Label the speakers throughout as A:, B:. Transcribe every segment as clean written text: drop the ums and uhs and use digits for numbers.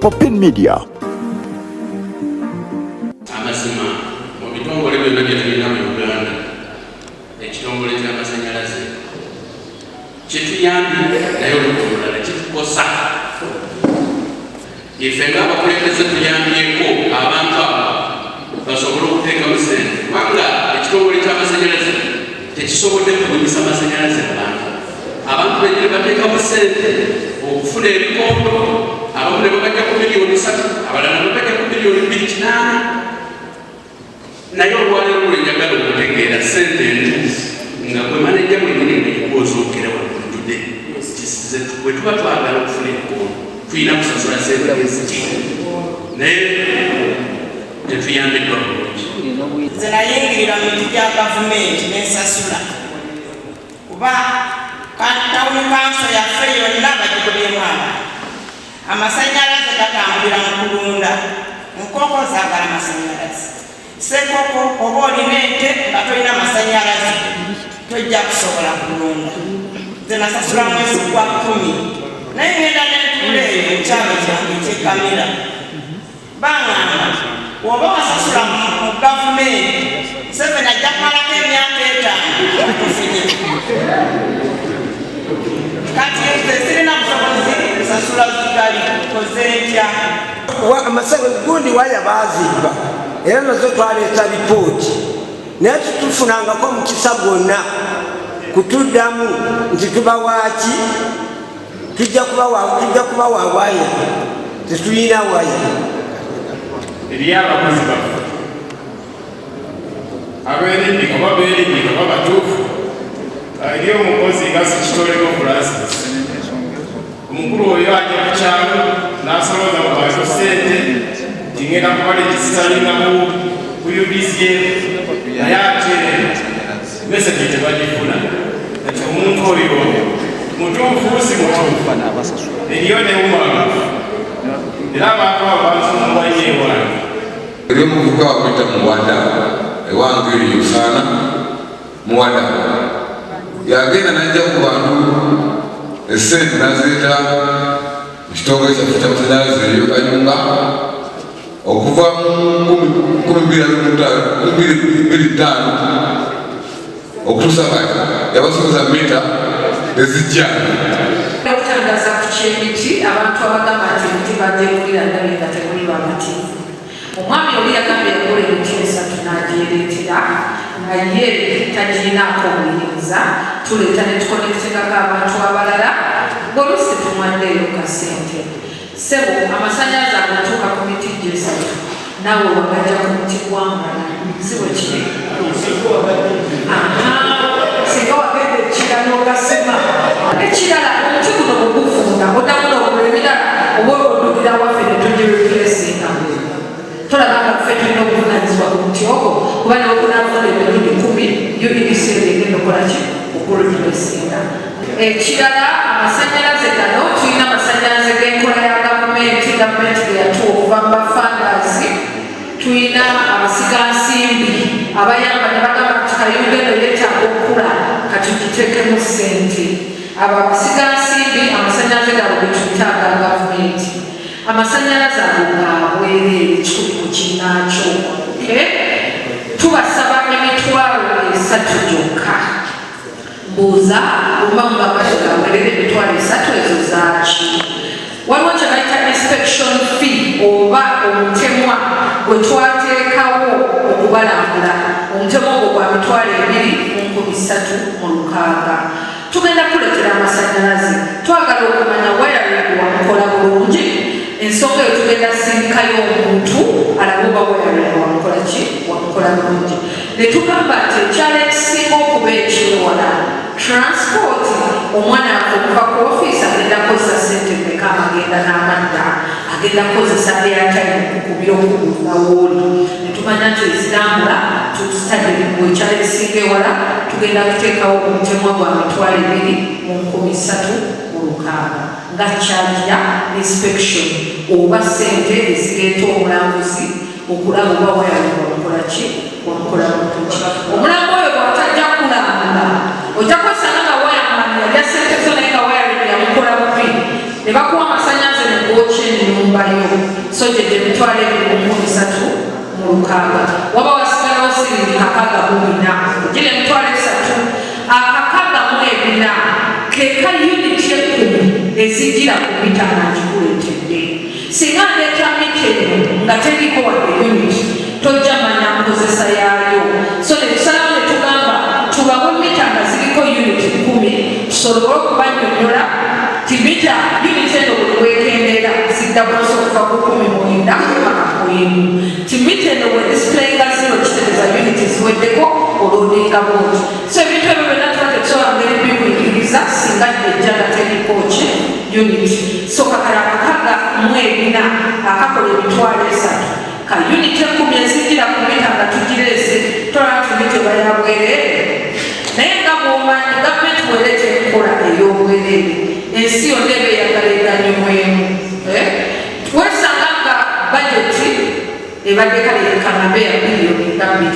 A: Popin Media.
B: Amazima mu bitongole byonna bye tulina mu Uganda ekitongole ky'amasanyalaze kituyambye naye oluku olulala kitukosa. Ife ng'abakulembeze tuyambyeko abantu abo basobole okuteekamu ssente kubanga ekitongole ky'amasanyalaze tekisobodde kubunyisa amasanyalaze abantu benyini bateekamu ssente okufuna ebikondo. Abamu ne babajja ku miliyoni 3, abalala ne babajja ku miliyoni 2.8. naye olwaleero lwenjagala okutegeera ssente entuufu nga gwe manejja mwenyini ngaekwozookera wakunjude bwe tuba twagala okufuna ebikondo tuyina kusasula ssente eziki naye tetuyambiddwa bulungi.
C: Nze nayingirira mu bintu bya gavumenti nensasula kuba tawuni kanso yaffe yonna bagigobyemu abantu. Amasanyalaze gatambulira mu kulunda, nkoko zaagala amasanyalaze. Sekoko oba olina ente nga tolina amasanyalaze tojja kusobola kulunda. Nze nasasula mwezi gwa 10 naye ngenda nentuula eyo mu kyalo kyange ekyekamira baŋŋamba bw'oba wasasula mu gavumenti Museveni ajja kumalako emyaka 5 tufunye. Kati nze sirina busobozi kusasula zigali koze ntya.
D: Gundi waya baazimba era nazo twaleeta lipooti naye tutufunangako omukisa gwonna kutuddamu nti tubawaaki tujja kuba wa waya tetulina waya.
E: Eri abakozi baffe abeerindika oba beerindika oba batuufu eri omukozi nga si kitoleko Francis omukulu oyo ajja ku kyalo n'asolooza mu bantu ssente tingenda kuba legisitalingamu ku UDCA naye ate meseji tebagifuna ati omuntu oyo mutuufu si mutuufu eriyo newumaga era abantu abo bansumulwa nnyo ewange.
F: Eri omuvubuka wakwita Muwada ewange eyo Yusaana Muwada yagenda najja ku bantu essente nazireeta mu kitongole kyaffe ky'amasanyalaze eyo Kayunga okuva mu 2025 okutuusa kati yabasoboza mita ezijja.
G: Okutangaza ku ky'emiti abantu abagamba nti emiti bagyegulira ddala nga teguli bamativu. Omwami oli yagambye yagula emiti 3 n'agyereetera nga ye tagirinaako buyinza tuleeta ne tukonekitengako abantu abalala ng'oluusi tumwaddeeyo ka ssente. Ssebo amasanyalaze agatuuka ku miti gye 3 naawe wagajja ku muti gw'amala si bwe kiri. Singa wagenda ekirala n'ogasema ekirala omuti guno bwegufunda oddamu n'ogula ebirala oba odugira waffe ne tugireplacinga. Tolabanga ffe tulina obuvunaanyizibwa ku muti ogwo kuba nawe gunaavunda emirundi 10 UDC egenda okola ki okureplacinga. Ekirala amasanyalaze gano tulina amasanyalaze g'enkola ya gavumenti ge yatuwa okuva mu bafandasi. Tulina abasigansimbi abayamba ne bagamba nti Kayunga eno yeetaaga okula kati tugiteekemu ssente. Abo abasigansimbi amasanyalaze gabo ge tuyitaaga gavumenti. Amasanyalaze ago gaabwereere kikuli ku kinnaakyo. Tubasaba emitwalo 3 gyokka. Mbuuza oba mubamaze gaweerere emitwalo 3 ezo zaaki. Waliwo kye bayita inspection fee oba omutemwa gwe twateekawo okubalambula. Omutemwa ogwo gwa mitwalo 2,306. Tugenda kuleetera amasanyalaze twagala okumanya wayaringi wamukola bulungi. Ensonga eyo tugenda sindikayo omuntu alabe oba wayaringi wamukola ki wamukola bulungi. Ne tugamba nti ekyalo ekisinga okuba ekyewala transport omwana okuva ku ofiisi agenda kozesa ssente mmeka agenda n'amadda agenda kukozesa airtime okukubira okubuuza wooli. Ne tumanya nti ezitambula tututadde mu ekyalo ekisinga ewala tugenda kuteekawo omutemwa gwa mitwalo 2,306 nga kyajja inspection oba ssente ezireeta omulambuzi okulaba oba wayalingi wamukola ki wamukola bulungi. Omulambo oyo bw'atajja kulambula ojja kwesanga nga wayamani yalya ssente zo naye nga wayalingi yamukola bubi ne bakuwa amasanyalaze ne gookya ennyumba yo. so gye emitwalo 23 mu lukaaga waba wasigalawo siringi 64 gye emitwalo 3 akakaaga mu ebina keka unit y'ekkumi ezigira ku mita ngagikuleetedde singa ndeeta mita eno nga teriko wadde unit tojja manya nkozesa yaayo so netusalawo ne tugamba tubawe mita nga ziriko unit 10 tusobole okubanyonyola ti mita unit eno buli wekendeera zidda bwose okuva ku 19 paka ku 1 ti mita eno we display nga zero kitegeeza unit ziweddeko olwodinga bwoti so ebintu ebyo byonna tuba tetusobola ngeri bikuyigiriza singa ejja nga teriko ki unit so kakala akakaga mu ebina akakola emitwalo 3 ka unit 10 ezigira ku mita nga tugireese tolaba tumite bayabwerere naye nga bwomanyi gavumenti bwereeta enkola ey'obwerere ensi yonna eba eyagaleganyumwemu wesanga nga bajeti ebadde kalerekana beya biliyoni nga 2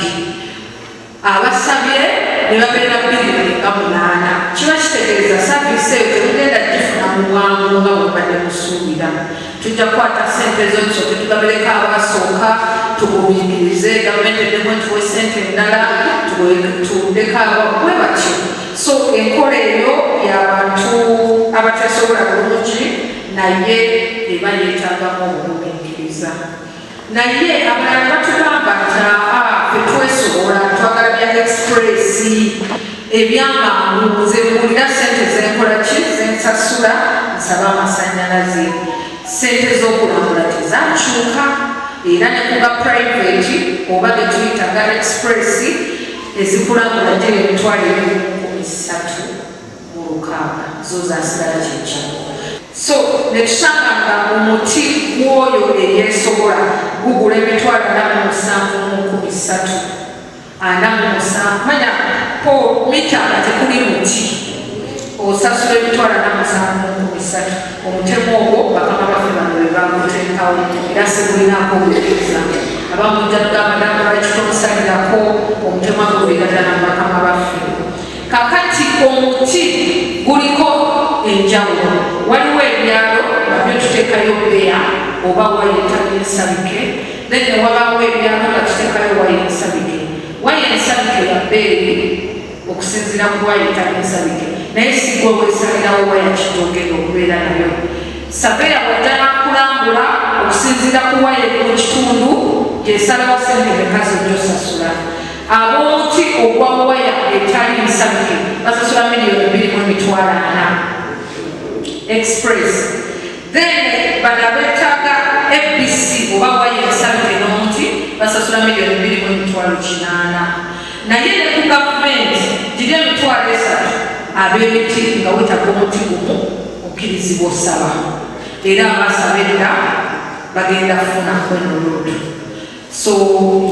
G: abasabye ne babeera biliyoni nga 8 kiba kitegeeza saavisi eyo temugenda gifuna mu bwangu nga bwebadde musuubira tujja kukwata sente ezo tusooke tugabireko abasooka tugumiikirize gavumenti eddemu tuwe sente endala tuwuddeko ababwe batyo so enkola eyo y'abantu abatesobola bulungi naye eba yeetagamu obugumiikiriza naye abalala batugamba nti fe twesobola twagala bya expressi ebyamangu nze buulira sente zenkola ki zensasula nsaba amasanyalaze sente z'okulambula tezakyuka era ne kuga private oba getuyita ga expressi ezikulambula gye emitwalo 13 mu lukaaga zo zasigala kyekyalo so netusanga nga omuti gwoyo eyesobola gugula emitwalo 47 manya po mita nga tekuli muti osasula emitwalo 47 omutemu ogwo bakama baffe bano bebaguteekawo era sigulinaako obuyiriza abamujja tugamba lwaki tomusalirako omutemu agobeeradala mu bakama baffe kakati omuti guliko enjawulo waliwo ebyalo nabyo tuteekayo beya oba wayeta ensabike then newabaawo ebyalo nga tuteekayo waya ensabike waya ensabike ya bbeeyi okusinziira ku wayeta ensabike naye sigwe weesalirawo waya kitogere okubeera nayo sapeya wajja nakulambula okusinziira ku waya mu kitundu gyesalawo sente mekazi gyosasula ab'omuti ogwa waya etali nsabike basasula miliyoni 2.4 express then bano betaaga FBC oba waya ensabike n'omuti basasula miliyoni 2.8 naye ne ku gavumenti giri emitwalo 3 ab'emiti nga wetaaga omuti gumu okkirizibwa osaba era abasaba edda bagenda kufuna kwenolooto so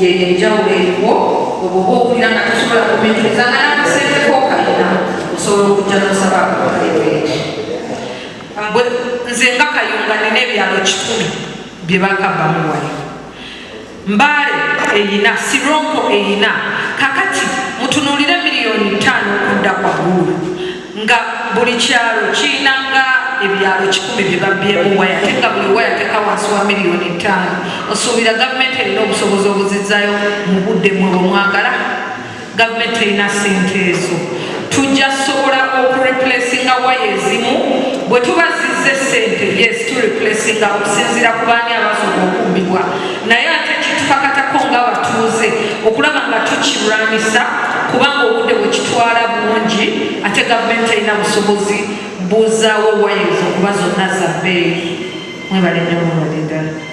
G: yenjawulo eriwo bwoba okulira nga tosobola kumiikiriza nga nakasente kookayina osobola okujja nosaba akaprivate nze nga kayunga nina ebyalo 100 bye bagabamu wali Mbale eyina Sironko eyina kakati mutunuulire miliyoni 5 okudda kwa ggulu nga buli kyalo kirinanga ebyalo 100 bye babyemu waya ate nga buli waya teka wansi wa miliyoni 5 osuubira gavumenti erina obusobozi obuzizzayo mu budde mwebwe mwagala gavumenti erina sente ezo tujja sobola okureplacinga waya ezimu bwe tubazizze sente yes tureplacinga okusinziira ku baani abasobola okubbibwa naye ate kitukakatako ng'abatuuze okulaba nga tukirwanisa kubanga obudde bwe kitwala bungi ate gavumenti erina busobozi buuzaawo waya ezo kuba zonna za bbeeyi mwebale nnyo mulwadde ddala